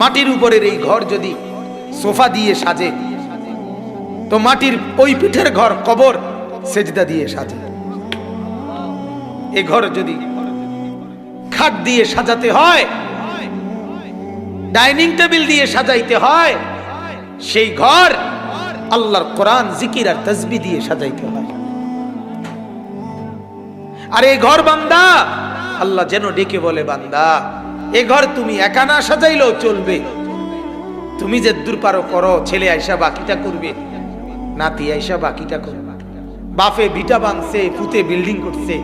মাটির উপরের এই ঘর যদি সোফা দিয়ে সাজে, তো মাটির ওই পিঠের ঘর কবর সেজদা দিয়ে সাজে। এই ঘর যদি খাট দিয়ে সাজাতে হয়, ডাইনিং টেবিল দিয়ে সাজাইতে হয়, সেই ঘর আল্লাহর কোরআন জিকির আর তাসবিহ দিয়ে সাজাইতে হয়। আর এই ঘর বান্দা আল্লাহ যেন ডেকে বলে, বান্দা এ ঘর তুমি একা না সাজাইলেও চলবে, তুমি যে দূর পারো করো, ছেলে আইসা বাকিটা করবে, নাতি আইসা বাকিটা করবে। বাপে ভিটা বাঁধছে, পুতে বিল্ডিং করছে,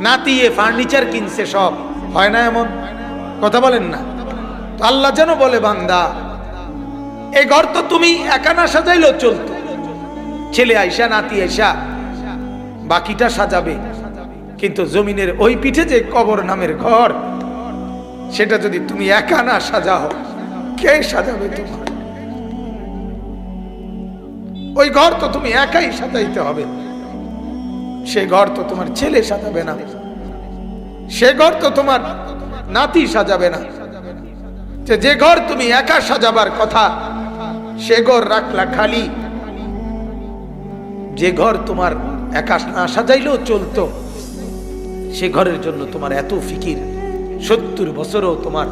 নাতি এ ফার্নিচার কিনছে, সব হয় না এমন কথা বলেন না? তো আল্লাহ যেন বলে, বান্দা এই ঘর তো তুমি একা না সাজাইলেও চলতো, ছেলে আইসা নাতি আইসা বাকিটা সাজাবে, কিন্তু জমিনের ওই পিঠে যে কবর নামের ঘর, সেটা যদি তুমি একা না সাজাও, কে সাজাবে তোমার? ওই ঘর তো তুমি একাই সাজাইতে হবে। সে ঘর তো তোমার ছেলে সাজাবে না, সে ঘর তো তোমার নাতি সাজাবে না। যে ঘর তুমি একা সাজাবার কথা, সে ঘর রাখলা খালি। যে ঘর তোমার একা না সাজাইলেও চলতো, সে ঘরের জন্য তোমার এত ফিকির, 70 বছরও তোমার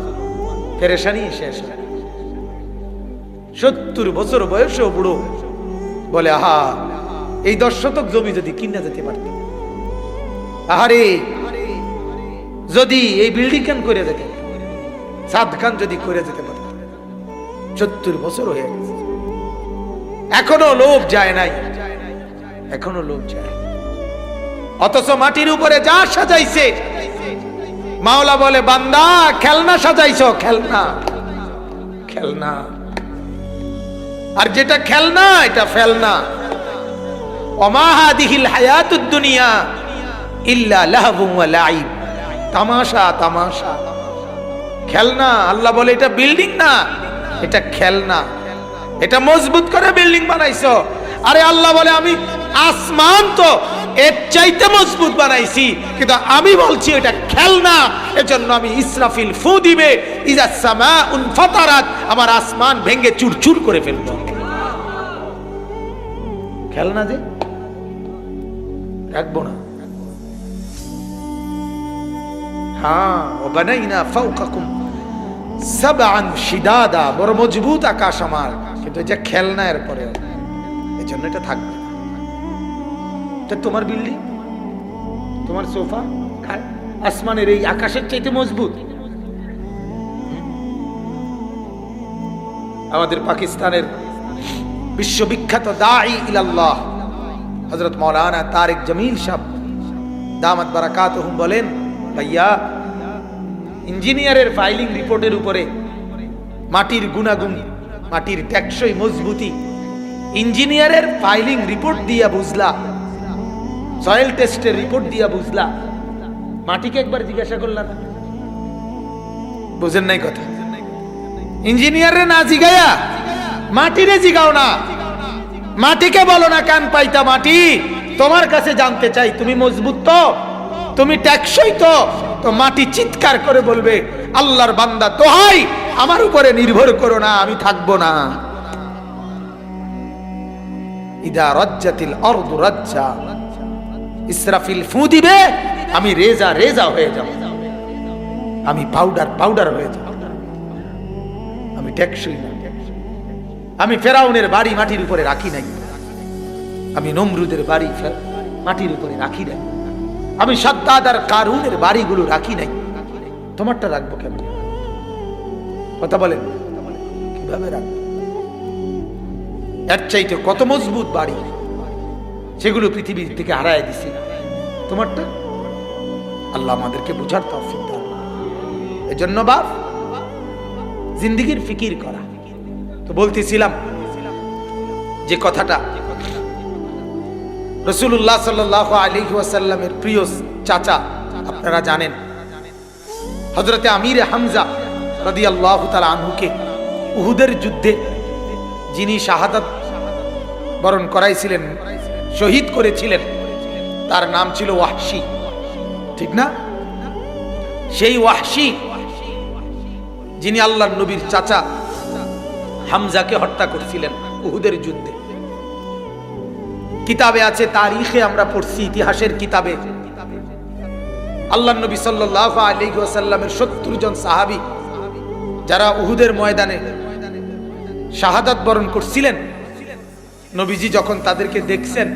পেরেশানি শেষ হয়। 70 বছর বয়সেও বুড়ো বলে, আহা এই 10 শতক জমি যদি কিনে যেতে পারত, আহারে যদি এই বিল্ডিং খান করে যেতে, সাদ খান যদি করে যেতে পারত। 70 বছর হয়ে গেছে, এখনো লোভ যায় নাই, এখনো লোভ যায়। অথচ মাটির উপরে যা সাজাইছে, মাওলা বলে, বান্দা খেলনা সাজাইছো, খেলনা খেলনা। আর যেটা খেলনা এটা ফেলনা। ওমা হাদিহিল হায়াতুদ দুনিয়া ইল্লা লাহবুন ওয়া লাইব, তামাশা তামাশা, খেলনা। আল্লাহ বলে এটা বিল্ডিং না, এটা খেলনা। এটা মজবুত করে বিল্ডিং বানাইছো। আরে আল্লাহ বলে, আমি আসমান তো এর চাইতে মজবুত বানাইছি, কিন্তু আমি বলছি এটা খেলনা। এজন্য আমি ইসরাফিল ফু দিবে, ইজা সামাউন ফাতারাত, আমার আসমান ভেঙে চুরচুর করে ফেলবো। খেলনা যে রাখবো না। হ্যাঁ, ও বানাইনা ফাওকাকুম সাবআন শিদাদা, বড় মজবুত আকাশ আমার, কিন্তু যে খেলনা এর পরে, এজন্য এটা থাকবে না। তোমার বিল্ডিং, তোমার সোফা আসমানের এই আকাশের চাইতে মজবুত। আমাদের পাকিস্তানের বিশ্ববিখ্যাত দাঈ ইলাল্লাহ হযরত মাওলানা তারেক জামিল সাহেব দামাত বারাকাতুহুম বলেন, ভাইয়া ইঞ্জিনিয়ারের ফাইলিং রিপোর্টের উপরে মাটির গুণাগুণ, মাটির টেকসই মজবুতি ইঞ্জিনিয়ারের ফাইলিং রিপোর্ট দিয়া বুঝলা, সয়েল টেস্টের রিপোর্ট দিয়া বুঝলা, মাটিকে একবার জিজ্ঞাসা করলাম, বুঝেন নাই কথা? ইঞ্জিনিয়ারে না জিগায়া মাটিরে জিগাও না, মাটিকে বলো না কান পাইতা মাটি তোমার কাছে জানতে চাই, তুমি মজবুত তো, তুমি টেকসই তো? তো মাটি চিৎকার করে বলবে, আল্লাহর বান্দা দোহাই, আমার উপরে নির্ভর করো না, আমি থাকবো না। ইদা রাজ্জাতিল আরদু রাজ্জা, ইসরাফিল ফু দিবে, আমি রেজা রেজা হয়ে যাব, আমি পাউডার পাউডার হয়ে যাব, আমি টেকসই না। আমি ফেরাউনের বাড়ি মাটির উপরে রাখি নাই, আমি নমরুদের বাড়ি মাটির উপরে রাখি নাই, আমি সাদ্দাদ আর কারুনের বাড়িগুলো রাখি নাই, তোমারটা রাখবো কেমন? কথা বলেন, কিভাবে রাখবো? এর চাইতে কত মজবুত বাড়ি, সেগুলো পৃথিবীর থেকে হারায় দিছি, তোমারটা? আল্লাহ আমাদেরকে বুঝার তৌফিক দান। এজন্য বাপ জিন্দেগির ফিকির করা। তো বলতেছিলাম যে কথাটা, রাসূলুল্লাহ সাল্লাল্লাহু আলাইহি ওয়াসাল্লামের প্রিয় চাচা, আপনারা জানেন হযরতে আমির হামজা রাদিয়াল্লাহু তাআলা আনহুকে উহুদের যুদ্ধে যিনি শাহাদাত বরণ করাইছিলেন, শহীদ করেছিলেন, তার নাম ছিল ওয়াহশী, ঠিক না? সেই ওয়াহশী যিনি আল্লাহর নবীর চাচা হামজাকে হত্যা করেছিলেন উহুদের যুদ্ধে। কিতাবে আছে, তারিখে আমরা পড়ছি, ইতিহাসের কিতাবে আল্লাহর নবী সাল্লাল্লাহু আলাইহি ওয়াসাল্লামের 70 জন সাহাবী যারা উহুদের ময়দানে শাহাদাত বরণ করছিলেন, নবীজি যখন তাদেরকে দেখছেন,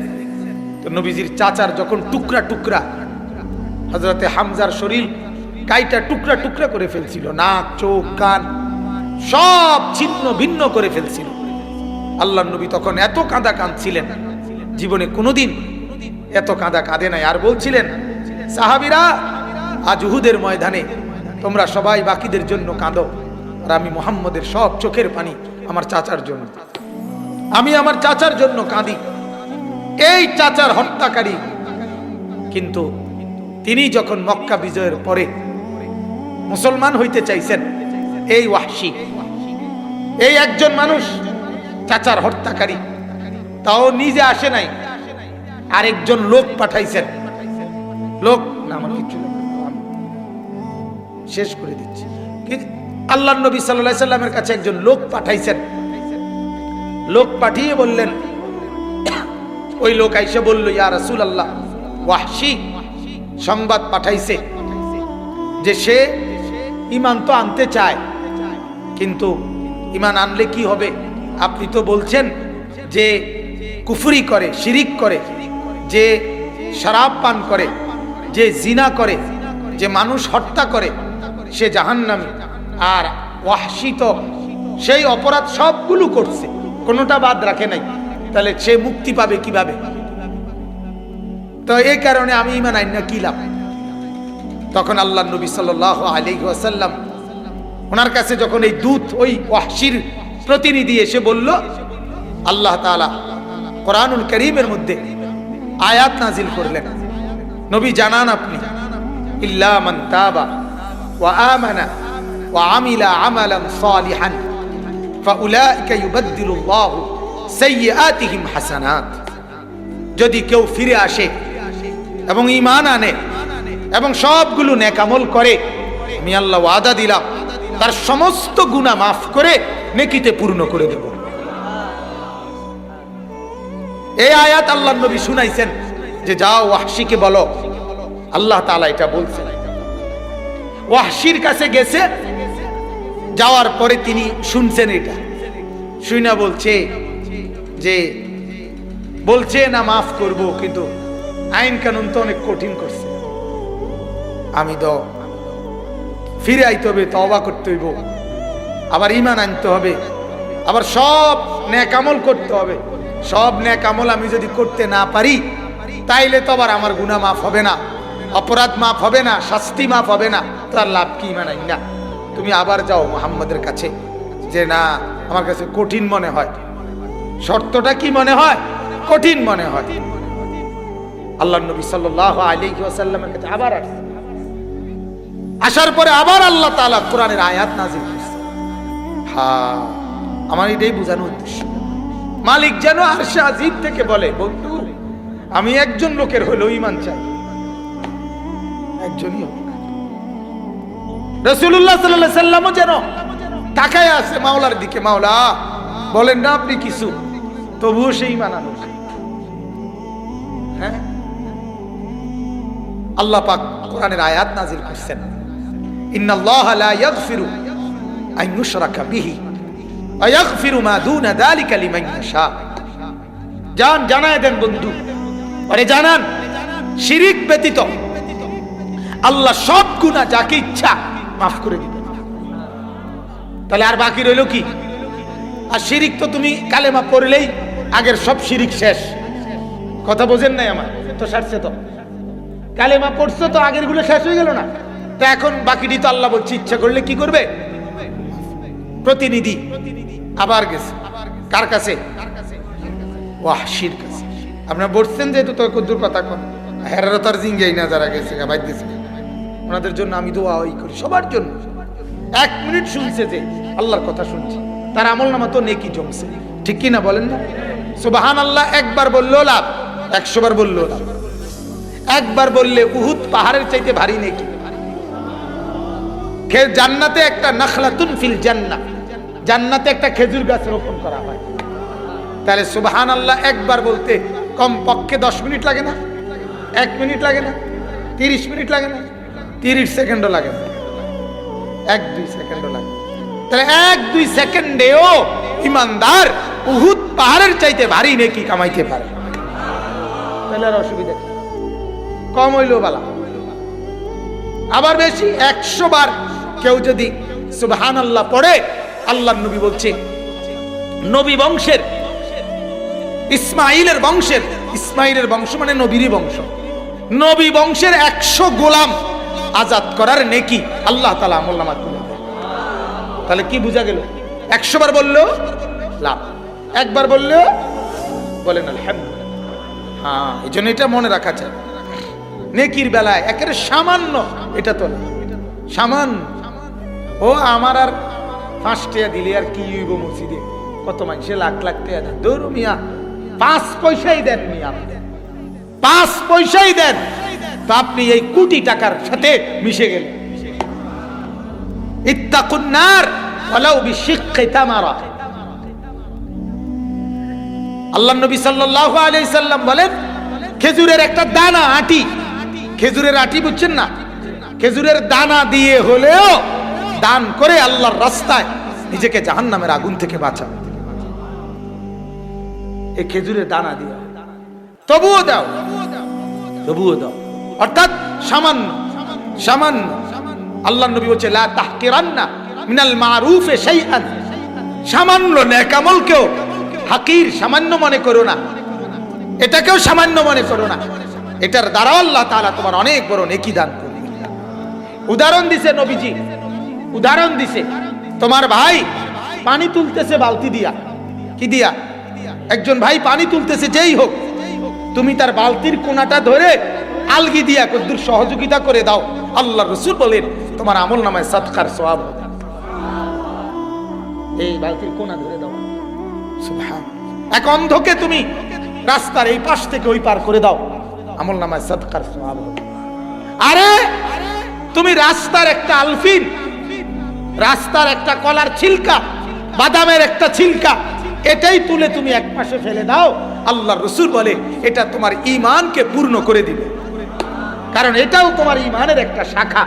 তো নবীজির চাচার যখন টুকরা টুকরা হযরতে হামজার শরীর কাইটা টুকরা টুকরা করে ফেলছিল, নাক চোখ কান সব ছিন্ন ভিন্ন করে ফেলছিল, আল্লাহর নবী তখন এত কাঁদা কাঁদছিলেন, জীবনে কোনোদিন এত কাঁদা কাঁদে নাই। আর বলছিলেন, সাহাবীরা আজ উহুদের ময়দানে তোমরা সবাই বাকিদের জন্য কাঁদো, আর আমি মুহাম্মদের সব চোখের পানি আমার চাচার জন্য, আমি আমার চাচার জন্য কাঁদি। এই চাচার হত্যাকারী কিন্তু তিনি যখন মক্কা বিজয়ের পরে মুসলমান হইতে চাইছেন, এই ওয়াহশী, এই একজন মানুষ চাচার হত্যাকারী, তাও নিজে আসে নাই, আরেকজন লোক পাঠাইছেন। লোক না, আমার কিছু শেষ করে দিচ্ছি। আল্লাহর নবী সাল্লাল্লাহু আলাইহি সাল্লামের কাছে একজন লোক পাঠাইছেন। লোক পাঠিয়ে বললেন, ওই লোক আইসা বলল, ইয়া রাসূলুল্লাহ, ওয়াহশী সংবাদ পাঠাইছে যে সে ঈমান তো আনতে চায়, কিন্তু ঈমান আনলে কি হবে? আপনি তো বলছেন যে কুফরি করে, শিরিক করে, যে শরাব পান করে, যে জিনা করে, যে মানুষ হত্যা করে, সে জাহান্নামী। আর ওয়াহশী তো সেই অপরাধ সবগুলো করছে, কোনোটা বাদ রাখে নাই, তাহলে সে মুক্তি পাবে কিভাবে? তো এই কারণে আমি ঈমান আইন না কি লাভ? তখন আল্লাহর নবী সাল্লাল্লাহু আলাইহি ওয়াসাল্লাম ওনার কাছে যখন এই দূত, ওই ওয়াহশীর প্রতিনিধি এসে বলল, আল্লাহ তাআলা কোরআনুল কারীমের মধ্যে আয়াত নাজিল করলেন, নবী জানান আপনি, ইল্লা মান তাবা ওয়া আমানা ওয়া আমিলা আমালান সালিহান ফাউলাইকা ইউবাদদিলুল্লাহু সাইয়্যাতিহিম হাসানাত। যদি কেউ ফিরে আসে এবং ঈমান আনে এবং সবগুলো নেক আমল করে, আমি আল্লাহ ওয়াদা দিলাম তার সমস্ত গুনাহ মাফ করে নেকিতে পূর্ণ করে দেব। এই আয়াত আল্লাহর নবী শুনাইছেন যে যাও ওয়াহশীকে বলো, আল্লাহ তাআলা এটা বলছেন। ওয়াহশীর কাছে গেছে, যাওয়ার পরে তিনি শুনছেন, এটা শুনা বলছে যে বলছে না মাফ করব, কিন্তু আইন কানুন তো অনেক কঠিন করছে, আমি তো ফিরে আইতে হবে, তওবা করতে হইব, আবার ঈমান আনতে হবে, আবার সব নেক আমল করতে হবে। সব নেক আমল আমি যদি করতে না পারি, তাইলে তো আবার আমার গুনাহ মাফ হবে না, অপরাধ মাফ হবে না, শাস্তি মাফ হবে না, তার লাভ কি? ঈমান আইন না। তুমি আবার যাও মুহাম্মদের কাছে, যে না আমার কাছে কঠিন মনে হয়, শর্তটা কি মনে হয়? কঠিন মনে হয়। আল্লাহর নবী সাল্লাল্লাহু আলাইহি ওয়াসাল্লামের কাছে আবার আসছে, আসার পরে আবার আল্লাহ তাআলা কোরআনের আয়াত নাযিল করেছে। হ্যাঁ, আমার এটাই বোঝানোর উদ্দেশ্য। মালিক যেন আরশে আজিম থেকে বলে, বন্ধু আমি একজন লোকের হলেও ঈমান চাই, একজনই হোক। রাসূলুল্লাহ সাল্লাল্লাহু আলাইহি সাল্লামও যেন তাকায় আছে মাওলার দিকে, মাওলা বলেন না আপনি কিছু, তবুও সেই ঈমান আনুক। হ্যাঁ, আল্লাহ পাক কোরআনের আয়াত নাযিল করেছেন, ইন্নাল্লাহা লা ইয়াগফিরু আন ইউশরাকা বিহি ওয়া ইয়াগফিরু মা দুনা যালিকা লিমান ইয়াশা। জানায় দেন বন্ধু, আরে জানান, শিরিক ব্যতীত আল্লাহ সব গুনাহ যাকে ইচ্ছা মাফ করে দিবেন। তাহলে আর বাকি রইল কি? আর শিরিক তো তুমি কালেমা পড়লেই আগের সব শিরিক শেষ। কথা বোঝেন নাই আমার? তো সারছে তো, কালেমা পড়ছো তো আগের গুলো শেষ হয়ে গেল না? তো এখন বাকিটি তো আল্লাহ বলছে ইচ্ছা করলে কি করবে? প্রতিনিধি আবার গেছে কার কাছে? ওয়াহশীর কাছে। আপনারা বলছেন যেহেতু তো কদ্দুর কথা কন, হেরারও তার জিঙ্গাই না যারা গেছে বাইর দিয়েছে, ওনাদের জন্য আমি দোয়া ওই করি, সবার জন্য। 1 মিনিট শুনছে যে আল্লাহর কথা শুনছে, তার আমল নামা তো নেকি জমছে, ঠিক কি না বলেন না? সুবহানাল্লাহ একবার বললেও লাভ, 100 বার বললেও লাভ। একবার বললে উহুদ পাহাড়ের চাইতে ভারী নেকি। জান্নাতে একটা নাখলাতুন ফিল জান্নাহ, জান্নাতে একটা খেজুর গাছ রোপণ করা হয়। তাহলে সুবহানাল্লাহ একবার বলতে কমপক্ষে 10 মিনিট লাগে না? 1 মিনিট লাগে না? 30 মিনিট লাগে না? 30 সেকেন্ডও লাগে না, 1-2 সেকেন্ডও লাগে। তাহলে 1-2 সেকেন্ডেও ইমানদার উহুদ পাহাড়ের চাইতে ভারী নেকি কামাইতে পারে। তাহলে আর অসুবিধা কি? কম হইলেও বালা, আবার বেশি 100 বার কেউ যদি সুবহানাল্লাহ পড়ে, আল্লাহর নবী বলছে নবী বংশের ইসমাইলের বংশ মানে নবীরই বংশ, নবী বংশের 100 গোলাম আজাদ করার নেকি আল্লাহ তাআলা আমলনামা তুলে দেয়। তাহলে কি বোঝা গেল? 100 বার বললেও লাভ, একবার বললেও বলেন আলহামদুলিল্লাহ। হ্যাঁ, এই জন্য এটা মনে রাখা চাই, নেকির বেলায় একেবারে সামান্য, এটা তো সামান্য। ও আমার আর 5 টাকা দিলে আর কি হইব? মসজিদে কত মানুষে লাখ লাখ টাকা দেন, দৌড় মিয়া 5 পয়সাই দেন মিয়া, 5 পয়সাই দেন, তো আপনি এই কোটি টাকার সাথে মিশে গেলেন। ইত্তাকুন নার ওয়ালাউ বিশিক্কি তামারা। আল্লাহর নবী সাল্লাল্লাহু আলাইহি সাল্লাম বলেন, খেজুরের একটা দানা আটি, খেজুরের আটি বুঝছেন না, খেজুরের দানা দিয়ে হলেও দান করে আল্লাহর রাস্তায় নিজেকে জাহান্নামের আগুন থেকে বাঁচাও। এই খেজুরের দানা দিয়ে তবুও দাও, তবুও দাও, অর্থাৎ সামান্য সামান্য। আল্লাহর নবী বলছে লা তাহকিরান্না মিনাল মারুফে শাইআন, সামান্য নেক আমলকেও হাকির সামান্য মনে করো না, এটাকেও সামান্য মনে করো না, এটার দ্বারা আল্লাহ তাআলা তোমার অনেক বড় নেকি দান করবে। উদাহরণ দিছে নবীজি, উদাহরণ দিছে, তোমার ভাই পানি তুলতেছে বালতি দিয়া, কি দিয়া? একজন ভাই পানি তুলতেছে, যেই হোক, তুমি তার বালতির কোনাটা ধরে আলগি দিয়া কদ্দুর সহযোগিতা করে দাও, আল্লাহর রাসূল বলেন তোমার আমলনামায় সাদকার সওয়াব হবে। এই বালতির কোনা ধরে দাও, সুবহান। এক অন্ধকে তুমি রাস্তার এই পাশ থেকে ওই পার করে দাও, আমলনামায় সাদকার সওয়াব হবে। আরে তুমি রাস্তার একটা আলফিন, রাস্তার একটা কলার ছিলকা, বাদামের একটা ছিলকা, এটাই তুলে তুমি এক পাশে ফেলে দাও, আল্লাহর রাসূল বলে এটা তোমার ঈমানকে পূর্ণ করে দিবে, কারণ এটাও তোমার ঈমানের একটা শাখা,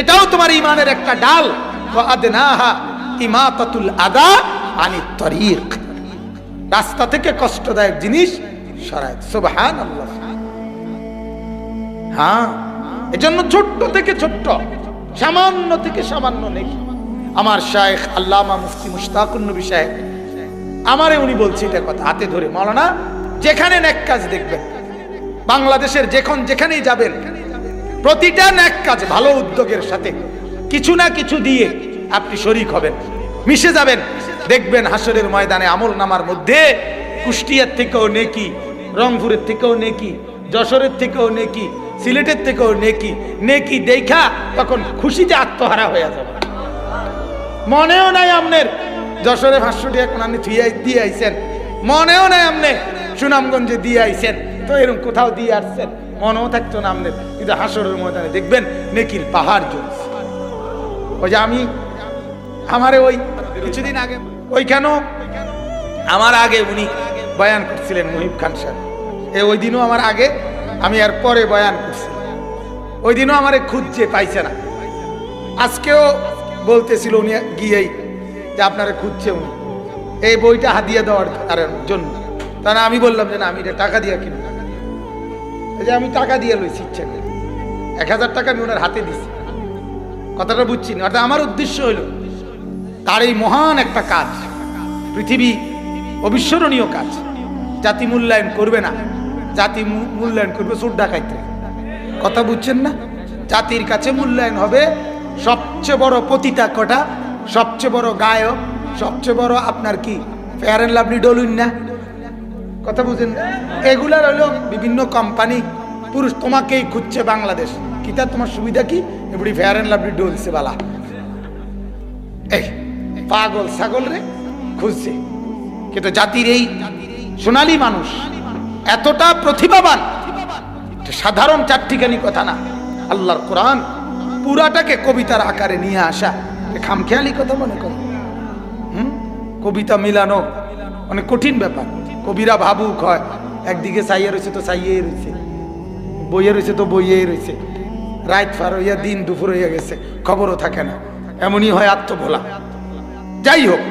এটাও তোমার ঈমানের একটা ডাল। ওয়া আদনাহা ইমাতাতুল আদা আনিত তরিক, রাস্তা থেকে কষ্টদায়ক জিনিস সরায়। সুবহানাল্লাহ। হ্যাঁ, এজন্য ছোট্ট থেকে ছোট্ট, সামান্য থেকে সামান্য নেকি। আমার শায়েখ আল্লামা মুফতি মুশতাকুন নবী সাহেব আমারে উনি বলছে এটা কথা হাতে ধরে, মাওলানা যেখানে নেক কাজ দেখবেন, বাংলাদেশের যেখানেই যাবেন, প্রতিটা নেক কাজ ভালো উদ্যোগের সাথে কিছু না কিছু দিয়ে আপনি শরীক হবেন, মিশে যাবেন, দেখবেন হাসরের ময়দানে আমলনামার মধ্যে কুষ্টিয়ার থেকেও নেকি, রংপুরের থেকেও নেকি, যশোরের থেকেও নেকি, সিলেটের থেকেও নেকি, নেকি দেখা তখন খুশিতে আত্মহারা হয়ে যাবে। মনেও নাই আপনার যশোরে 500 টাকা কোন আপনি দিয়ে আইছেন, মনেও নাই আপনি সুনামগঞ্জে দিয়ে আইছেন, তো এরকম কোথাও দিয়ে আসছেন, মনেও থাকতো না আপনার, কিন্তু হাসরের ময়দানে দেখবেন নেকির পাহাড় জ্বলছে। ওই যে আমারে ওই কিছুদিন আগে ওইখানেও আমার আগে উনি বয়ান করছিলেন, মুহিব খান সাহেব, ওই দিনও আমার আগে, আমি আর পরে বয়ান করছি, ওই দিনও আমারে খুঁজছে পাইছে না, আজকেও বলতেছিল উনি গিয়েই যে আপনারা খুঁজছে উনি এই বইটা হাদিয়া দেওয়ার জন্য। তাহলে আমি বললাম যে না, আমি এটা টাকা দিয়ে কিনব, এই যে আমি টাকা দিয়ে লইছি, ইচ্ছে 1000 টাকা আমি ওনার হাতে দিছি, কথাটা বুঝছি না। অর্থাৎ আমার উদ্দেশ্য হইল তার এই মহান একটা কাজ, পৃথিবী অবিস্মরণীয় কাজ, জাতি মূল্যায়ন করবে না, জাতি মূল্যায়ন করবে চোর ডাকাইতে, কথা বুঝছেন না? জাতির কাছে মূল্যায়ন হবে সবচেয়ে বড় পতিতা কটা, সবচেয়ে বড় গায়ক, সবচেয়ে বড় আপনার কি ফেয়ার অ্যান্ড লাভলি ডলুন না, কথা বুঝেন? এগুলার হলো বিভিন্ন কোম্পানি, পুরুষ তোমাকেই খুঁজছে বাংলাদেশ, কিতা তোমার সুবিধা কি, এবারে ফেয়ার অ্যান্ড লাভলি ডলছে বালা, এই পাগল ছাগল রে খুঁজছে। কিন্তু জাতির এই সোনালী মানুষ এতটা প্রতিভাবান, সাধারণ চারটিখানি কথা না। আল্লাহর কোরআন পুরাটাকে কবিতার আকারে নিয়ে আসা খামখেয়ালি কথা মনে করো। কবিতা মিলানো অনেক কঠিন ব্যাপার। কবিরা ভাবুক হয়, একদিকে চাইয়ে রয়েছে তো চাইয়েই রয়েছে, বইয়ে রয়েছে তো বইয়েই রয়েছে, রাত পার হইয়া দিন দুপুর হইয়া গেছে, খবরও থাকে না, এমনই হয় আত্মভোলা। যাই হোক,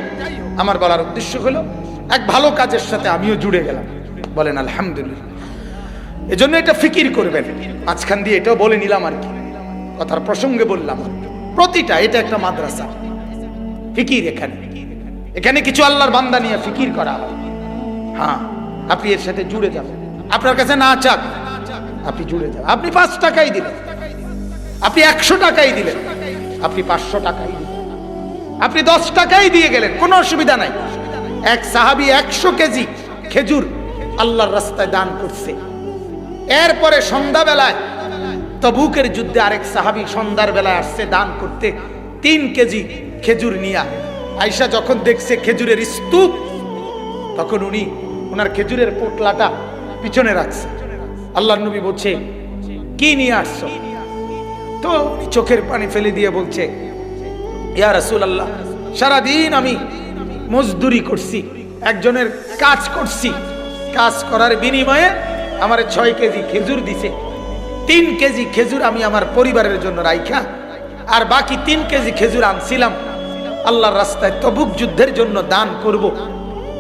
আমার বলার উদ্দেশ্য হলো এক ভালো কাজের সাথে আমিও জুড়ে গেলাম, বলেন আলহামদুলিল্লাহ। এজন্য এটা ফিকির করবেন। মাঝখান দিয়ে এটাও বলে নিলাম আর কি, কথার প্রসঙ্গে বললাম, প্রতিটা এটা একটা মাদ্রাসা ফিকির। এখানে কিছু আল্লাহর বান্দা নিয়ে ফিকির করা হয়। হ্যাঁ, আপনি এর সাথে জুড়ে যাবেন। আপনার কাছে না চাক আপনি জুড়ে যাবেন। আপনি 5 টাকাই দিলেন, আপনি 100 টাকাই দিলেন, আপনি 500 টাকাই দিলেন, আপনি 10 টাকাই দিয়ে গেলেন, কোনো অসুবিধা নাই। এক সাহাবী 100 কেজি খেজুর আল্লাহর রাস্তায় দান করছে। এরপরে সন্ধ্যাবেলায় তবুকের যুদ্ধে আরেক সাহাবী সন্ধ্যার বেলায় আসছে দান করতে 3 কেজি খেজুর নিয়া। আয়েশা যখন দেখছে খেজুরের স্তূপ, তখন উনি ওনার খেজুরের পোটলাটা পিছনে রাখছে। আল্লাহর নবী বলছে, কি নিয়ে আসছো? তো উনি চোখের পানি ফেলে দিয়ে বলছে, ইয়া রাসূলুল্লাহ, সারাদিন আমি মজদুরি করছি, একজনের কাজ করছি, কাজ করার বিনিময়ে আমার 6 কেজি খেজুর দিছে। 3 কেজি খেজুর আমি আমার পরিবারের জন্য রাইখা, আর বাকি 3 কেজি খেজুর আনছিলাম আল্লাহর রাস্তায় তবুক যুদ্ধের জন্য দান করব।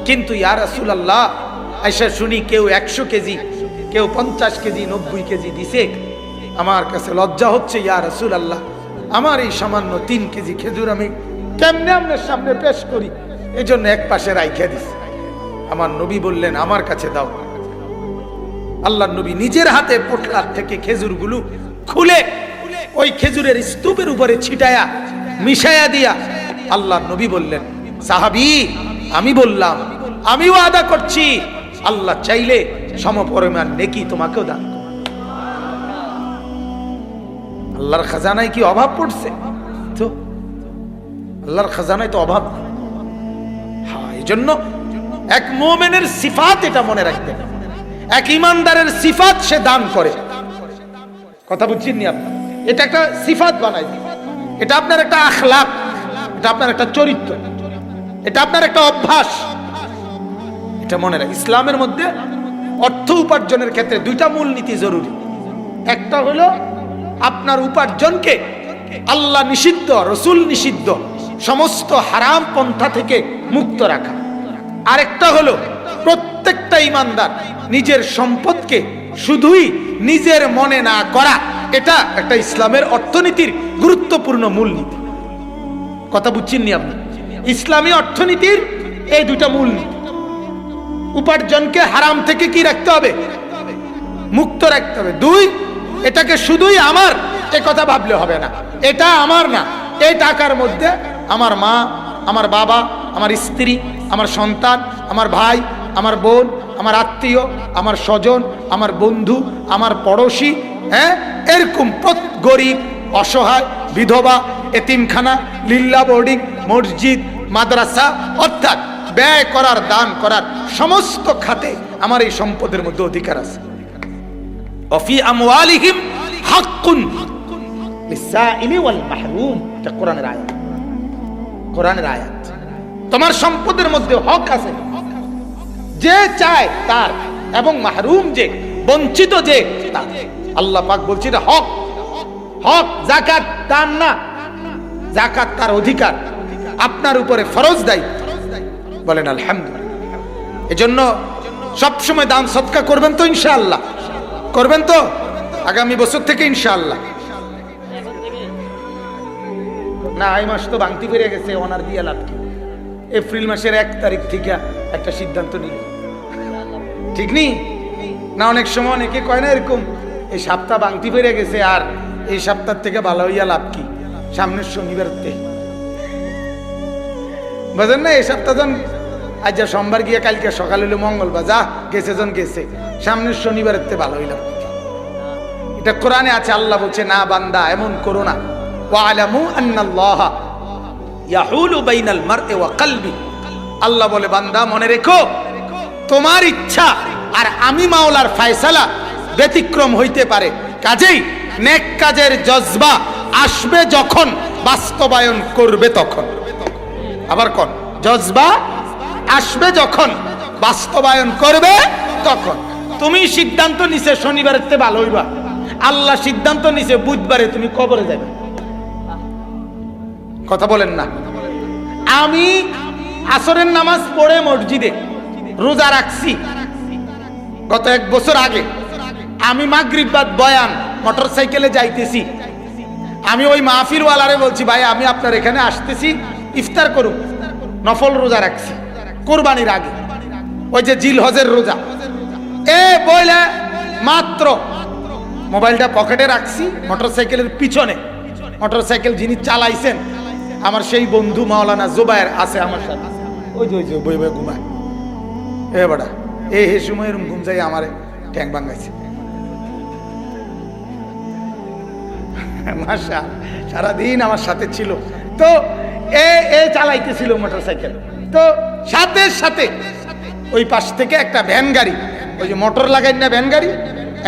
কিন্তু ইয়া রাসূলুল্লাহ, আয়েশা শুনি কেউ 100 কেজি, কেউ 50 কেজি, 90 কেজি দিছে। আমার কাছে লজ্জা হচ্ছে ইয়া রাসূলুল্লাহ, আমার এই সামান্য 3 কেজি খেজুর আমি কেমনে আপনার সামনে পেশ করি, এই জন্য এক পাশে রাইখা দিছি। আমার নবী বললেন, আমার কাছে দাও। আল্লাহর নবী নিজের হাতে পোটলার থেকে খেজুরগুলো খুলে ওই খেজুরের স্তূপের উপরে ছিটায়া মিশায়া দিয়া আল্লাহর নবী বললেন, সাহাবী, আমি বললাম, আমি ওয়াদা করছি, আল্লাহ চাইলে সমপরিমাণ নেকি তোমাকেও দান করবে। আল্লাহর খাজানায় কি অভাব পড়ছে? তো আল্লাহর খাজানায় তো অভাব। হ্যাঁ, এই জন্য এক মুমিনের সিফাত, এটা মনে রাখবেন, এক ইমানদারের সিফাত, সে দান করে। কথা বুঝছেন নি আপনি? এটা একটা সিফাত বানাই, এটা আপনার একটা আখলাক, এটা আপনার একটা চরিত্র, এটা আপনার একটা অভ্যাস। এটা মনে রাখ। ইসলামের মধ্যে অর্থ উপার্জনের ক্ষেত্রে 2টা মূলনীতি জরুরি। একটা হলো আপনার উপার্জনকে আল্লাহ নিষিদ্ধ, রসুল নিষিদ্ধ সমস্ত হারাম পন্থা থেকে মুক্ত রাখা। আরেকটা হলো প্রত্যেকটা ইমানদার নিজের সম্পদকে শুধুই নিজের মনে না করা। এটা একটা ইসলামের অর্থনীতির গুরুত্বপূর্ণ মূলনীতি। কথা বুঝছেন নি আপনি? ইসলামী অর্থনীতির এই 2টা মূলনীতি। উপার্জনকে হারাম থেকে কি রাখতে হবে? মুক্ত রাখতে হবে। 2, এটাকে শুধুই আমার এ কথা ভাবলে হবে না, এটা আমার না, এই টাকার মধ্যে আমার মা, আমার বাবা, আমার স্ত্রী, আমার সন্তান, আমার ভাই, আমার বোন, আমার আত্মীয়, আমার স্বজন, আমার বন্ধু, আমার পড়োশি, হ্যাঁ, এরকম গরিব, অসহায়, বিধবা, এতিমখানা, লিল্লা বোর্ডিং, মসজিদ, মাদ্রাসা, অর্থাৎ ব্যয় করার, দান করার সমস্ত খাতে আমার এই সম্পদের মধ্যে অধিকার আছে। অফি আমওয়ালিহিম হাক্কুন লিসাইলি ওয়াল মাহরুম, এটা কোরআনের আয়াত। কোরআনের আয়াত। তোমার সম্পদের মধ্যে হক আছে, যে চায় তার, এবং মাহরুম যে, বঞ্চিত যে তার। আল্লাহ পাক বলছে এটা হক। হক, যাকাত দান না, যাকাত তার অধিকার, আপনার উপরে ফরজ দায়িত্ব। বলেন আলহামদুলিল্লাহ। এজন্য সবসময় দান সদকা করবেন তো ইনশাআল্লাহ? করবেন তো আগামী বছর থেকে ইনশাআল্লাহ? না, এই মাস তো ভাঙতি পেরে গেছে, ওনার দিয়ে লাভ কি? এপ্রিল মাসের 1 তারিখ থেকে একটা সিদ্ধান্ত নিল, ঠিক নেই না? অনেক সময় অনেকে কয় না এরকম, এই সপ্তাহ ভাঙতি পেরে গেছে, আর এই সপ্তাহ থেকে ভালো হইয়া লাভ কি? সামনের শনিবারতে বুঝেন না? এই সপ্তাহ জন আজ যা সোমবার গিয়ে কালকে সকাল হইলো মঙ্গলবার, যা গেছে জন গেছে, সামনের শনিবারের ভালো হইলাম। এটা কোরআনে আছে। আল্লাহ বলছে, না বান্দা, এমন করো না। ওয়ালামু আন্নাল্লাহা ইয়াহুলু বাইনাল মারই ওয়া কলবি। আল্লাহ বলে, বান্দা মনে রেখো, তোমার ইচ্ছা আর আমি মাওলার ফয়সালা ব্যতিক্রম হইতে পারে। কাজেই নেক কাজের জজবা আসবে যখন, বাস্তবায়ন করবে তখন। আবার কোন জজবা আসবে যখন, বাস্তবায়ন করবে তখন। তুমি সিদ্ধান্ত নিছে শনিবারের তে ভালো হইবা, আল্লাহ সিদ্ধান্ত নিছে বুধবারে তুমি কবরে যাবে। কথা বলেন না। আমি আসরের নামাজ পড়ে মসজিদে রোজা রাখছি গত 1 বছর আগে। আমি মাগরিব বাদ বয়ান মোটরসাইকেলে যাইতেছি, আমি ওই মাহফিল ওয়ালারে বলছি, ভাই আমি আপনার এখানে আসতেছি, ইফতার করুন। নফল রোজা রাখছি কুরবানির আগে, ওই যে জিলহজের রোজা। বইলে মাত্র মোবাইলটা পকেটে রাখছি, মোটরসাইকেলের পিছনে। মোটরসাইকেল যিনি চালাইছেন আমার সেই বন্ধু মাওলানা জুবায়ের আছে আমার সাথে, ওই যে বই বই ঘুমায়। বেটা এই সময় এরকম ঘুম যাই আমার ট্যাঙ্ক ভাঙাইছে। মাশা সারাদিন আমার সাথে ছিল। তো এ চালাইতেছিল মোটরসাইকেল। তো সাথে সাথে ওই পাশ থেকে একটা ভ্যান গাড়ি, ওই যে মোটর লাগাই না ভ্যান গাড়ি,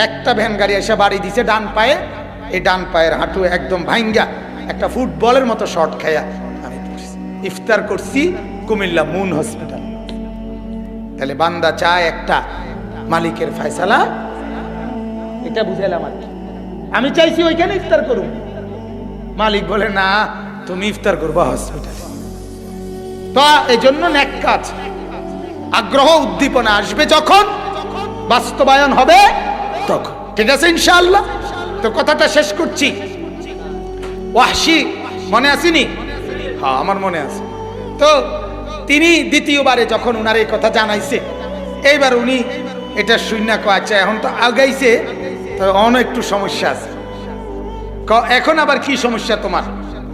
একটা ভ্যান গাড়ি এসে বাড়ি দিছে ডান পায়ে। এই ডান পায়ের হাঁটু একদম ভাঙ্গা, একটা ফুটবলের মতো শর্ট খাইয়া আমি ইফতার করছি কুমিল্লা মুন হসপিটাল। তাহলে বান্দা চায় একটা, মালিকের ফয়সালা এটা বুঝাইলাম আর কি। আমি চাইছি ওইখানে ইফতার করুন, মালিক বলে না তুমি ইফতার করবা হসপিটালে। তো এই জন্য নেক কাজ, আগ্রহ উদ্দীপনা আসবে যখন, বাস্তবায়ন হবে তখন। ঠিক আছে ইনশাআল্লাহ। তো কথাটা শেষ করছি। ওয়াহশী মনে আসেনি? হ্যাঁ আমার মনে আছে। তো তিনি দ্বিতীয়বারে যখন উনার এই কথা জানাইছে, এইবার উনি এটা শূন্য কয় আচ্ছা এখন তো আগাইছে, তো অনেক একটু সমস্যা আছে। এখন আবার কি সমস্যা তোমার?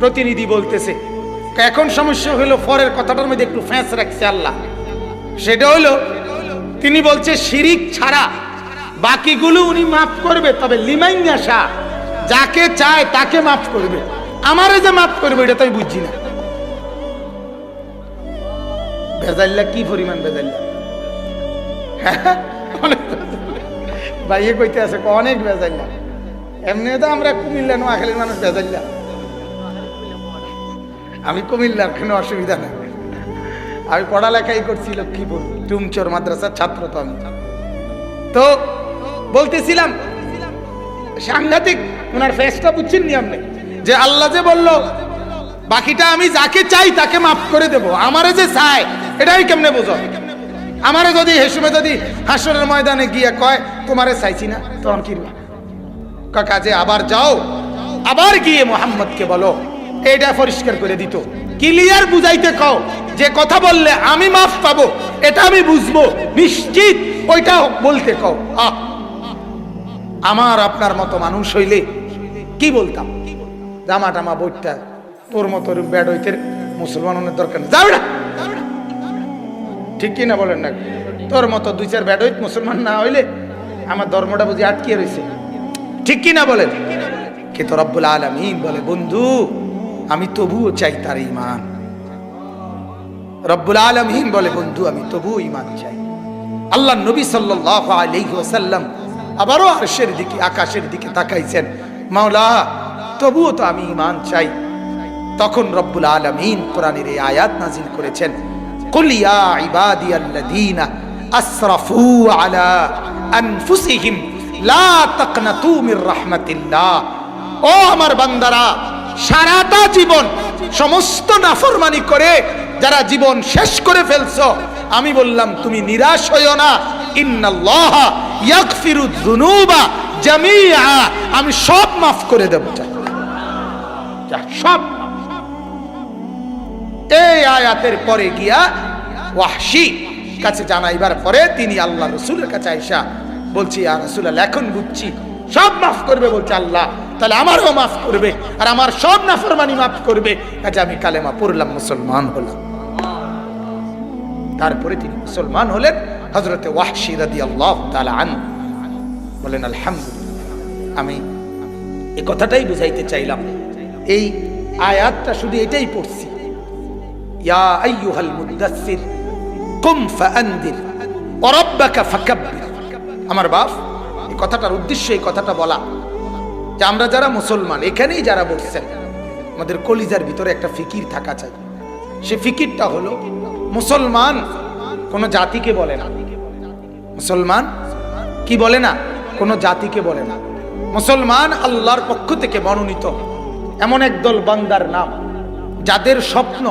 প্রতিনিধি বলতেছে এখন সমস্যা হলো পরের কথাটার মধ্যে একটু ফ্যাঁস রাখছে আল্লাহ। সেটা হলো তিনি বলছে শিরিক ছাড়া বাকিগুলো উনি মাফ করবে, তবে লিমাইয়াশা যাকে চায় তাকে মাফ করবে। আমারে যে মাফ করবে এটা তো আমি বুঝছি না। বেজাল্লা কি পরিমাণ বেজাল্লা, ভাইয়ে কইতে আছে অনেক বেজাল্লা। এমনি তো আমরা কুমিল্লা নোয়াখালীর মানুষ বেজাল্লা, আমি কুমিল্লার কোনো অসুবিধা নেই। আমি পড়ালেখাই করছি লক্ষ্মীপুর টুমচোর মাদ্রাসার ছাত্র। তো আমি তো বলতেছিলাম সাংঘাতিক ওনার ফেসটা বুঝছেন নি আপনি, যে আল্লাহ যে বললো বাকিটা আমি যাকে চাই তাকে মাফ করে দেব, আমারে যে চায় এটাই কেমনে বোঝো? আমারে যদি হেসুমে যদি হাসরের ময়দানে গিয়ে কয় তোমারে চাইছি না, তখন কি কাজে আবার যাও, আবার গিয়ে মোহাম্মদকে বলো, এটা পরিষ্কার করে দিত, ক্লিয়ার বুঝাইতে কও, যে কথা বললে আমি মাফ পাবো এটা আমি বুঝবো নিশ্চিত, ওইটা বলতে কও। আমার আপনার মতো মানুষ হইলে কি বলতাম, জামা টামা বইটা তোর মতো ব্যাড হইতে মুসলমানের দরকার নেই, যাও না। ঠিক কিনা বলেন না? তোর মতো 2-4 ব্যাড হইত মুসলমান না হইলে আমার ধর্মটা বুঝি আটকে রয়েছে। ঠিক কিনা বলেন? কিন্তু রব্বুল আলামিন বলে বন্ধু আমি তবুও চাই তার ঈমান। রব্বুল আলামিন বলে বন্ধু আমি তবুও ঈমান চাই। আল্লাহ নবী সাল্লাল্লাহু আলাইহি ওয়াসাল্লাম আবারও আরশের দিকে আকাশের দিকে তাকাইছেন, মাওলা তবুও তো আমি ঈমান চাই। তখন রব্বুল আলামিন কোরআনের এই আয়াত নাযিল করেছেন, কুল ইয়া ইবাদিয়াল্লাযীনা আসরাফু আলা আনফুসিহিম লা তাকনাতু মির রাহমাতিল্লাহ। ও আমার বান্দারা, সারাটা জীবন সমস্ত নাফরমানি করে যারা জীবন শেষ করে ফেলছো, আমি বললাম তুমি নিরাশ হইও না, ইন্নাল্লাহা ইয়াগফিরুয যুনুবা জামিআ, আমি সব মাফ করে দেব, সব। এই আয়াতের পরে গিয়া ওয়াহশী কাছে জানাইবার পরে তিনি আল্লাহ রাসূলের কাছে আইসা বলছি ইয়া রাসূলুল্লাহ এখন বুঝছি সব মাফ করবে। বলছে আল্লাহ তাহলে আমারও মাফ করবে আর আমার সব নাফরমানি মাফ করবে। কাজে আমি কালেমা পড়লাম, মুসলমান হলাম। তারপরে তিনি মুসলমান হলেন। হযরতে ওয়াহশী রাদিয়াল্লাহু তাআলা আনহু বলেন আলহামদুলিল্লাহ। আমি এই কথাটাই বুঝাইতে চাইলাম, এই আয়াতটা শুধু এটাই পড়ছি, ইয়া আইয়ুহাল মুদাসসির কুম ফাআনদির ওয়া রাব্বাকা ফাকাব্বির। আমার বাপ এই কথাটার উদ্দেশ্য এই কথাটা বলা যে আমরা যারা মুসলমান এখানেই যারা বসছেন, আমাদের কলিজার ভিতরে একটা ফিকির থাকা চাই। সে ফিকিরটা হলো, মুসলমান কোনো জাতিকে বলে না, মুসলমান কি বলে না, কোনো জাতিকে বলে না। মুসলমান আল্লাহর পক্ষ থেকে মনোনীত এমন একদল বান্দার নাম, যাদের স্বপ্ন,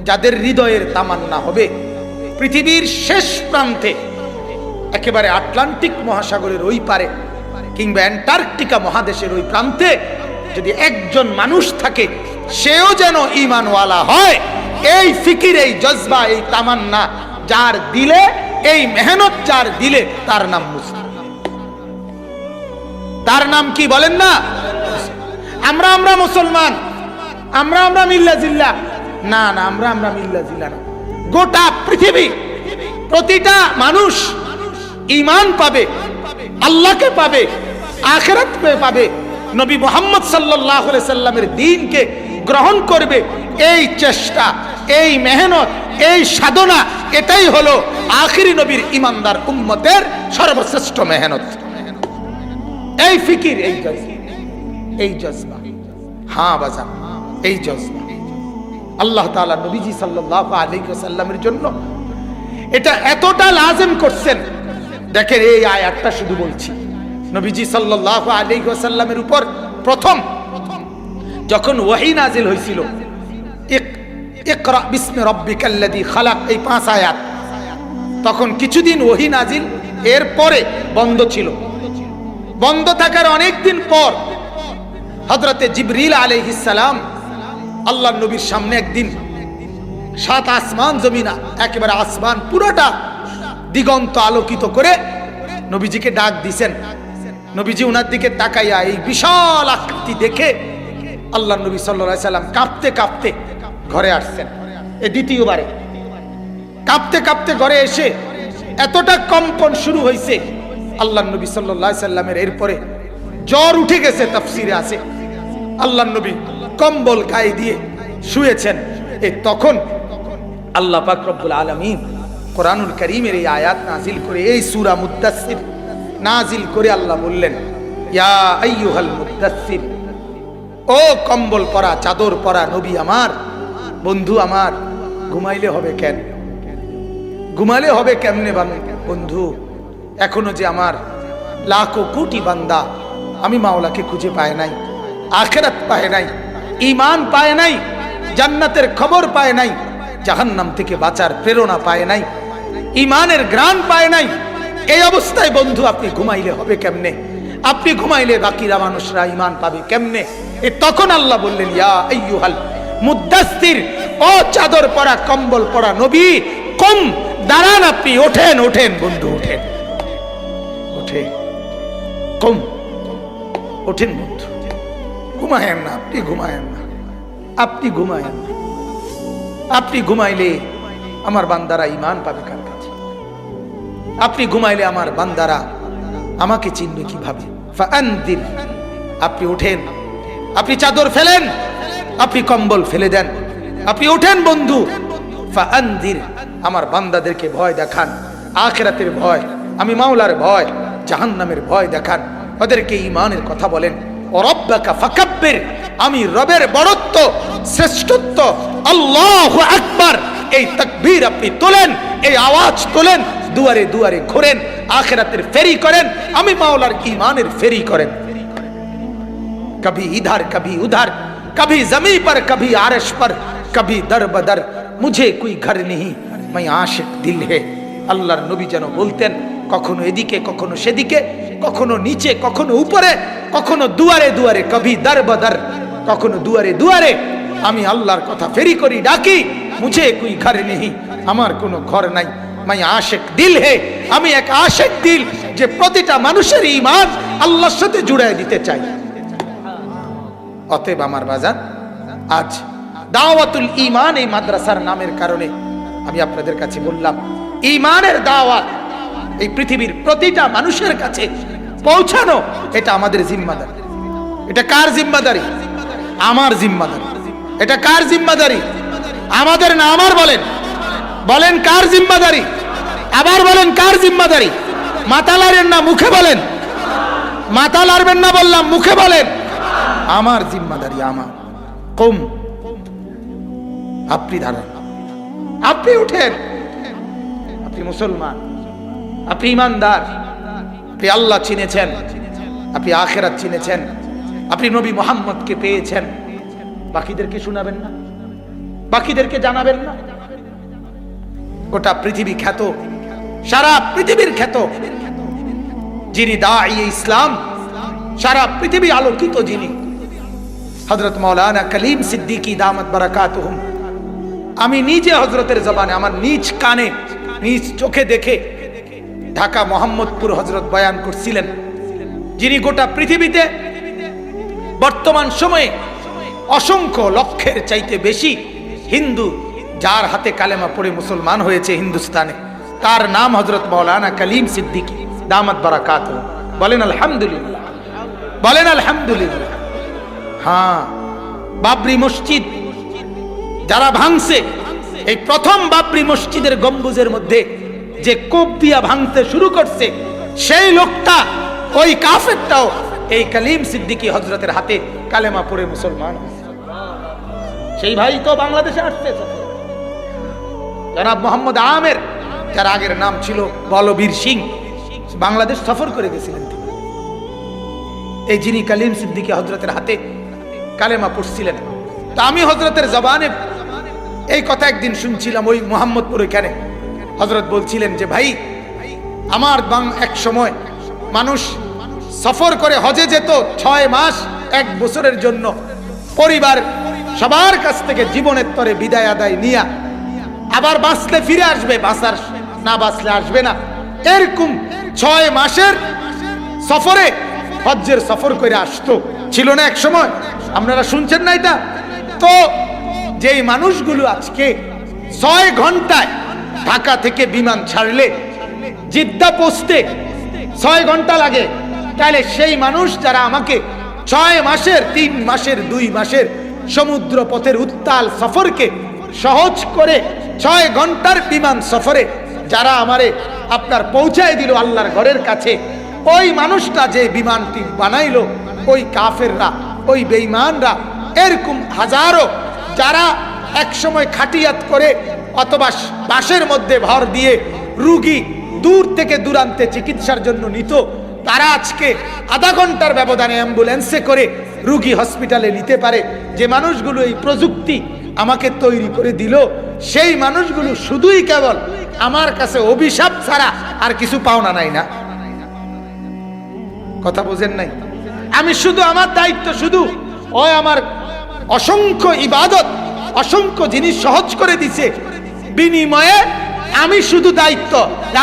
যাদের হৃদয়ের তামান্না হবে পৃথিবীর শেষ প্রান্তে, একেবারে আটলান্টিক মহাসাগরের ওই পারে কিংবা অ্যান্টার্কটিকা মহাদেশের ওই প্রান্তে যদি একজন মানুষ থাকে, সেও যেন ঈমানওয়ালা হয়। এই ফিকির, এই জজবা, এই তামান্না যার দিলে, এই মেহনত যার দিলে, তার নাম মুসলিম। তার নাম কি বলেন না? আমরা মুসলমান, আমরা মিল্লা জিল্লা না, না, আমরা মিল্লা জিল্লা না। গোটা পৃথিবী প্রতিটা মানুষ ঈমান পাবে, আল্লাহকে পাবে, আখিরাত পাবে, নবী মুহাম্মদ সাল্লাল্লাহু আলাইহি সাল্লামের দ্বীনকে গ্রহণ করবে। এই চেষ্টা, এই মেহনত, এই সাধনা, এটাই হলো আখিরি নবীর ঈমানদার উম্মতের সর্বশ্রেষ্ঠ মেহনত। এই ফিকির, এই জজবা, হ্যাঁ বাজান, এই জজবা আল্লাহ তাআলা নবীজি সাল্লাল্লাহু আলাইহি ওয়াসাল্লামের জন্য এটা এতটা লাজিম করছেন। দেখেন এই আয়াতটা শুধু বলছি, নবীজি সাল্লাল্লাহু আলাইহি ওয়াসাল্লামের উপর প্রথম যখন ওহী নাজিল হয়েছিল, ইকরা বিসমি রাব্বিকাল্লাযী খালাক, এই 5 আয়াত, তখন কিছুদিন ওহী নাজিল, এরপরে বন্ধ ছিল। বন্ধ থাকার অনেক দিন পর হযরতে জিবরিল আলাইহিস সালাম আল্লাহর নবীর সামনে একদিন 7 আসমান জমিন, একেবারে আসমান পুরোটা দিগন্ত আলোকিত করে নবীজিকে ডাক দিছেন। নবীজি উনার দিকে তাকাইয়া এই বিশাল আকৃতি দেখে আল্লাহর নবী সাল্লাল্লাহু আলাইহি সাল্লাম কাঁপতে কাঁপতে ঘরে আসছেন। এই দ্বিতীয়বারে কাঁপতে কাঁপতে ঘরে এসে এতটা কম্পন শুরু হয়েছে, আল্লাহর নবী সাল্লাল্লাহু আলাইহি সাল্লামের এরপরে জ্বর উঠে গেছে। তাফসীরে আছে আল্লাহর নবী কম্বল গায়ে দিয়ে শুয়েছেন। তখন আল্লাহ পাক রব্বুল আলামিন কোরআনুল কারীমের এই আয়াত নাজিল করে, এই সূরা মুদ্দাসসির নাজিল করে আল্লাহ বললেন, ইয়া আইয়ুহাল মুদ্দাসসির, ও কম্বল পরা, চাদর পরা নবী আমার, বন্ধু আমার, ঘুমাইলে হবে কেন? ঘুমাইলে হবে কেমনে বন্ধু? এখনো যে আমার লাখো কোটি বান্দা আমি মাওলাকে খুঁজে পায় নাই, আখিরাত পায় নাই, ঈমান পায় নাই, জান্নাতের খবর পায় নাই, জাহান্নাম থেকে বাঁচার প্রেরণা পায় নাই, ঈমানের ঘ্রাণ পায় নাই। এই অবস্থায় বন্ধু আপনি ঘুমাইলে হবে কেমনে? আপনি ঘুমাইলে বাকিরা মানুষরা ঈমান পাবে কেমনে? তখন আল্লাহ বললেন, ইয়া আইয়ুহাল মুদ্দাসসির, ও চাদর পরা, কম্বল পরা নবী, কম, দাঁড়ান, আপনি ওঠেন, ওঠেন বন্ধু, ওঠেন, ওঠেন, কম, ওঠেন বন্ধু, ঘুমায়েন না, আপনি ঘুমায়েন না, আপনি ঘুমায়েন না। আপনি ঘুমাইলে আমার বান্দারা ঈমান পাবে কার কাছে? আপনি ঘুমাইলে আমার বান্দারা আমাকে চিনবে কিভাবে? ফাআনদির, আপনি ওঠেন, আপনি চাদর ফেলেন, আপনি কম্বল ফেলে দেন, আপনি ওঠেন বন্ধু। ফাআনদির, আমার বান্দাদেরকে ভয় দেখান, আখিরাতের ভয়, আমি মাওলার ভয়, জাহান্নামের ভয় দেখান, ওদেরকে ঈমানের কথা বলেন। ও রব্বাকা ফাকাব্বির, আমি রবের বড়ত্ব, শ্রেষ্ঠত্ব, আল্লাহু আকবার, এই তাকবীর আপনি তোলেন, এই আওয়াজ তোলেন, দুয়ারে দুয়ারে ঘোরেন, আখিরাতের ফেরি করেন, আমি মাওলার ঈমানের ফেরি করেন। কবি ইধার কবি উধার, কবি জমি पर कभी आरश पर, कभी दर बदर, मुझे कोई घर नहीं, मैं आशिक दिल है। আল্লাহর নবী যেন বলতেন, কখনো এদিকে, কখনো সেদিকে, কখনো নিচে, কখনো উপরে, কখনো দুয়ারে দুয়ারে, কবি দর বদর, কখনো দুয়ারে দুয়ারে আমি আল্লাহর কথা ফেরি করি, ডাকি, মুঝে কোই ঘর নেই, আমার কোনো ঘর নাই, मैं आशिक दिल है, আমি এক আশিক দিল, যে প্রতিটা মানুষের ঈমান আল্লাহর সাথে জুড়ায় দিতে চাই। অতএব আমার বাজান, আজ দাওয়াতুল ঈমান এই মাদ্রাসার নামের কারণে আমি আপনাদের কাছে বললাম, ঈমানের দাওয়াত এই পৃথিবীর প্রতিটা মানুষের কাছে পৌঁছানো, এটা আমাদের জিম্মাদারি। এটা কার জিম্মাদারি? আমার জিম্মাদারি। এটা কার জিম্মাদারি? আমাদের না আমার? বলেন, বলেন কার জিম্মাদারি? আবার বলেন কার জিম্মাদারি? মাতালারের না মুখে বলেন? মাথা লাড়বেন না বললাম, মুখে বলেন আমার জিম্মাদারি আমার। কম, আপনি দাঁড়ান, আপনি উঠেন, আপনি মুসলমান, আপনি ইমানদার, আপনি আল্লাহ চিনেছেন, আপনি আখিরাত চিনেছেন, আপনি নবী মুহাম্মদকে পেয়েছেন। বাকিদেরকে শোনাবেন না? বাকিদেরকে জানাবেন না? গোটা পৃথিবী খ্যাত, সারা পৃথিবীর খ্যাত যিনি দাঈ ইসলাম, সারা পৃথিবী আলোকিত যিনি, হযরত মাওলানা কলিম সিদ্দিকী দামাত বারাকাতুহুম। আমি নিজে হযরতের জবানে, আমার নিজ কানে, নিজ চোখে দেখে ঢাকা মোহাম্মদপুর হযরত বয়ান করছিলেন, যিনি গোটা পৃথিবীতে বর্তমান সময়ে অসংখ্য লক্ষের চাইতে বেশি হিন্দু যার হাতে কালেমা পড়ে মুসলমান হয়েছে হিন্দুস্তানে, তার নাম হযরত মাওলানা কলিম সিদ্দিকী দামাত বারাকাতুহু। বলেন আলহামদুলিল্লাহ, বলেন আলহামদুলিল্লাহ। হ্যাঁ, বাবরি মসজিদ যারা ভাঙছে, এই প্রথম বাবরি মসজিদের গম্বুজের মধ্যে যে কোপ দিয়া ভাঙতে শুরু করছে, সেই লোকটা, ওই কাফেরটাও এই কলিম সিদ্দিকী হযরতের হাতে কালেমা পড়ে মুসলমান হয়েছে। সেই ভাই তো বাংলাদেশে আসছে, জনাব মোহাম্মদ আমের, যার আগের নাম ছিল বলবীর সিং, বাংলাদেশ সফর করে গেছিলেন তিনি। এই যিনি কলিম সিদ্দিকী হযরতের হাতে কালেমা পড়ছিলেন, তা আমি হযরতের জবানে এই কথা একদিন শুনছিলাম, ওই মোহাম্মদপুর এখানে হযরত বলছিলেন যে ভাই, আমার এক সময় মানুষ সফর করে হজে যেত 6 মাস 1 বছরের জন্য, পরিবার সবার কাছ থেকে জীবনের তরে বিদায় আদায় নিয়া আবার বাঁচলে ফিরে আসবে, বাঁচার না বাঁচলে আসবে না, এরকম 6 মাসের সফরে হজ্জের সফর করে আসতো, ছিল না এক সময়? আপনারা শুনছেন না এটা? তো যেই মানুষগুলো আজকে 6 ঘন্টায় ঢাকা থেকে বিমান ছাড়লে জিদ্দা পৌঁছতে 6 ঘন্টা লাগে, তাহলে সেই মানুষ যারা আমাকে 6 মাসের, 3 মাসের, 2 মাসের সমুদ্র পথের উত্তাল সফরকে সহজ করে 6 ঘন্টার বিমান সফরে যারা আমারে আপনার পৌঁছায় দিল আল্লাহর ঘরের কাছে, ওই মানুষটা যে বিমানটি বানাইলো, ওই কাফেররা, ওই বেঈমানরা, এরকম হাজারো যারা এক সময় খাটিয়াত করে অথবা বাসের মধ্যে ভর দিয়ে রুগী দূর থেকে দূরান্তে চিকিৎসার জন্য নিত, তারা আজকে আধা ঘন্টার ব্যবধানে অ্যাম্বুলেন্সে করে রুগী হসপিটালে নিতে পারে। যে মানুষগুলো এই প্রযুক্তি আমাকে তৈরি করে দিল, সেই মানুষগুলো শুধুই কেবল আমার কাছে অভিশাপ ছাড়া আর কিছু পাওনা নাই না? কথা বোঝেন নাই? আমি শুধু, আমার দায়িত্ব শুধু ওই আমার অসংখ্য ইবাদত, অসংখ্য জিনিস সহজ করে দিছে, বিনিময়ে আমি শুধু দায়িত্ব,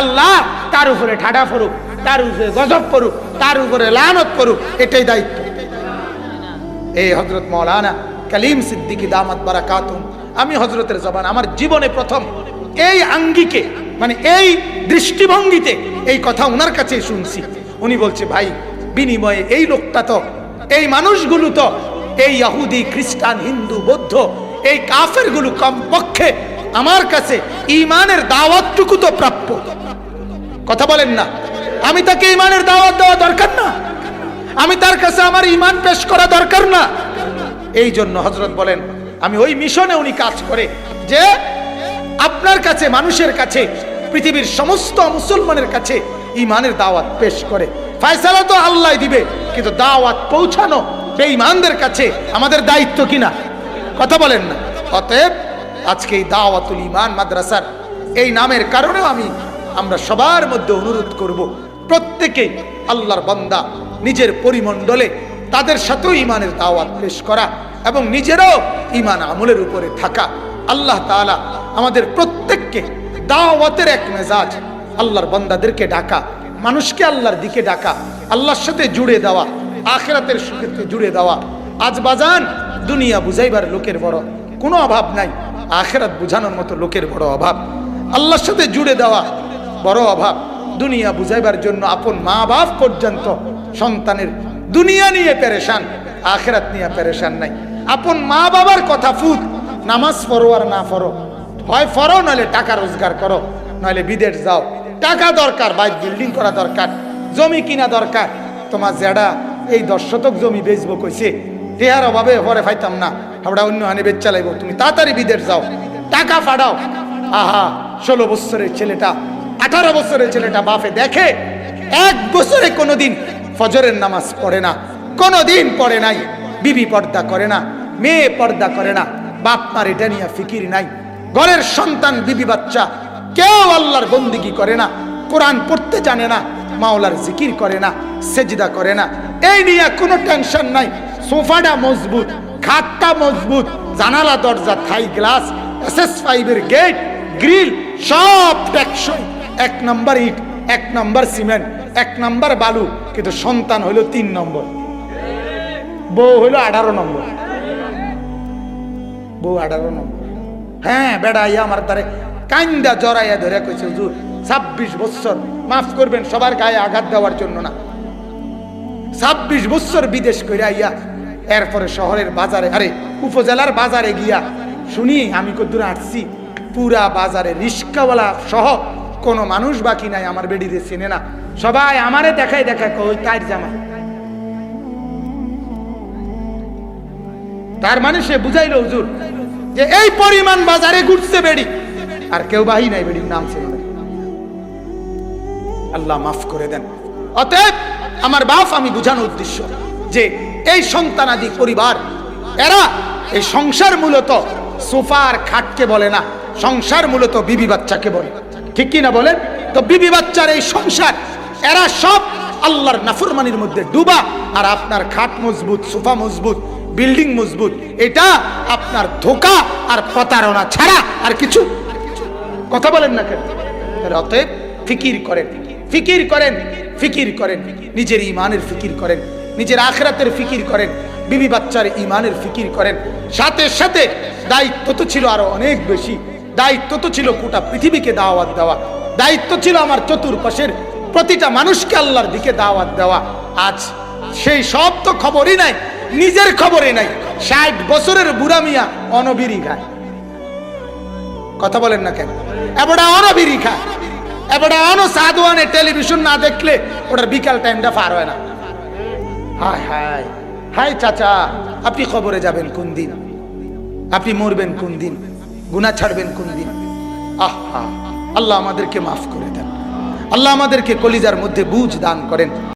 আল্লাহ তার উপরে ঠাডা পড়ুক, তার উপরে গজব পড়ুক, তার উপরে লানত পড়ুক, এটাই দায়িত্ব। এই হযরত মাওলানা কলিম সিদ্দিকী দামাত বারাকাতুহুম, আমি হযরতের জবান, আমার জীবনে প্রথম এই আঙ্গিকে, মানে এই দৃষ্টিভঙ্গিতে এই কথা ওনার কাছে শুনছি। উনি বলছে, ভাই বিনিময়ে এই লোকটা তো, এই মানুষগুলো তো, এই ইহুদি, খ্রিস্টান, হিন্দু, বৌদ্ধ, এই কাফেরগুলো কমপক্ষে আমার কাছে ঈমানের দাওয়াতটুকু তো প্রাপ্য। কথা বলেন না? আমি তাকে ঈমানের দাওয়াত দেওয়া দরকার না? আমি তার কাছে আমার ঈমান পেশ করা দরকার না? এই জন্য হযরত বলেন, আমি ওই মিশনে উনি কাজ করে যে আপনার কাছে, মানুষের কাছে, পৃথিবীর সমস্ত মুসলমানের কাছে ঈমানের দাওয়াত পেশ করে। ফয়সালা তো আল্লাহ দিবে, কিন্তু দাওয়াত পৌঁছানো বেঈমানদের কাছে আমাদের দায়িত্ব কিনা? কথা বলেন না? অতএব আজকে এই দাওয়াতুল ঈমান মাদ্রাসার এই নামের কারণেও আমরা সবার মধ্যে অনুরোধ করব, প্রত্যেকেই আল্লাহর বান্দা নিজের পরিমণ্ডলে তাদের সাথেও ঈমানের দাওয়াত পেশ করা এবং নিজেরাও ঈমান আমলের উপরে থাকা। আল্লাহ তাআলা আমাদের প্রত্যেককে দাওয়াতের এক মেজাজ, আল্লাহর বান্দাদেরকে ডাকা, মানুষকে আল্লাহর দিকে ডাকা, আল্লাহর সাথে জুড়ে দেওয়া, আখিরাতের সাথে জুড়ে দেওয়া। আজ বাজান দুনিয়া বুঝাইবার লোকের বড় কোনো অভাব নাই, আখিরাত বুঝানোর মতো লোকের বড় অভাব। আল্লাহর সাথে জুড়ে দেওয়া বড় অভাব। দুনিয়া বুঝাইবার জন্য আপন মা বাপ পর্যন্ত সন্তানের দুনিয়া নিয়ে পেরেশান, আখিরাত নিয়ে পেরেশান নাই। আপন মা বাবার কথা ফুট, নামাজ পড়ো আর না পড়ো, হয় পড়ো নইলে টাকা রোজগার করো, নইলে বিদেশ যাও। টাকা দরকার, বাইক বিল্ডিং করা দরকার, জমি কিনা দরকার, তোমার জেডা এই 10 শতক জমি বেচবো কইছে, টেহার অভাবে পরে পাইতাম না, আমরা অন্য হানে বেচ চালাইব, তুমি তাড়াতাড়ি বিদেশ যাও, টাকা পাঠাও। আহা, 16 বছরের ছেলেটা, 18 বছরের ছেলেটা বাপে দেখে 1 বছরে কোনোদিন ফজরের নামাজ পড়ে না, কোনোদিন পড়ে নাই, বিবি পর্দা করে না, মেয়ে পর্দা করে না, বাপ মার এটা নিয়ে ফিকির নাই, ঘরের সন্তান বিবি বাচ্চা কেউ আল্লাহর বন্দিগি করে না, কোরআন পড়তে জানে না, মাওলার জিকির করে না, সেজদা করে না, এই নিয়ে কোনো টেনশন নাই। সোফাটা মজবুত, খাটটা মজবুত, জানালা দরজা থাই গ্লাস, SS5 এর গেট গ্রিল সব টেকসই, 1 নম্বর ইট, 1 নম্বর সিমেন্ট, 1 নম্বর বালু, কিন্তু সন্তান হইল 3 নম্বর, বউ হইল 18 নম্বর, বউ 18 নম্বর। হ্যাঁ, বেড়াইয়া আমার তারে কান্দা জড়াইয়া ধরে কইছে, হুজুর 26 বছর, মাফ করবেন সবার গায়ে আঘাত দেওয়ার জন্য না, 26 বছর বিদেশ করে আইয়া এরপরে শহরের বাজারে, আরে উপজেলার বাজারে গিয়া শুনি আমি কদ্দুর আসছি, পুরা বাজারে রিস্কাওয়ালা সহ কোনো মানুষ বাকি নাই আমার বেডিতে চেনে না, সবাই আমারে দেখায় দেখায় কই তার জামাই। তার মানে সে বুঝাইলো হুজুর যে এই পরিমাণ বাজারে ঘুরছে বেডি, আর কেউ বাহি নাই, বেডির নাম ছিল না। আল্লাহ মাফ করে দেন। অতএব আমার বাপ আমি বুঝানোর উদ্দেশ্য যে এই সন্তানাদি পরিবার, এরা এই সংসার মূলত সোফা আর খাটকে বলে না, সংসার মূলত বিবি বাচ্চাকে বলে, ঠিক কি না বলেন? তো বিবি বাচ্চার এই সংসার, এরা সব আল্লাহর নাফরমানির মধ্যে ডুবা, আর আপনার খাট মজবুত, সোফা মজবুত, বিল্ডিং মজবুত, এটা আপনার ধোঁকা আর প্রতারণা ছাড়া আর কিছু। কথা বলেন না কেন? অতএব ফিকির করেন, ফিকির করেন, ফিকির করেন, নিজের ইমানের ফিকির করেন, নিজের আখিরাতের ফিকির করেন, বিবি বাচ্চার ইমানের ফিকির করেন। সাথে সাথে দায়িত্ব তো ছিল আরো অনেক বেশি, দায়িত্ব তো ছিল গোটা পৃথিবীকে দাওয়াত দেওয়া, দায়িত্ব ছিল আমার চতুর্পাশের প্রতিটা মানুষকে আল্লাহর দিকে দাওয়াত দেওয়া। আজ সেই সব তো খবরই নাই, নিজের খবরই নাই। 60 বছরের বুড়া মিয়া অনবিরি খায়, কথা বলেন না কেন? এবারে অনবিরি খায়, এবারে অন সাধুয়ানে টেলিভিশন না দেখলে ওটার বিকাল টাইমটা পার হয় না। হায় হায় হায় চাচা, আপনি খবরে যাবেন কোন দিন? আপনি মরবেন কোন দিন? গুনাহ ছাড়বেন কোন দিন? আহা, আল্লাহ আমাদেরকে মাফ করে দেন, আল্লাহ আমাদেরকে কলিজার মধ্যে বুঝ দান করেন।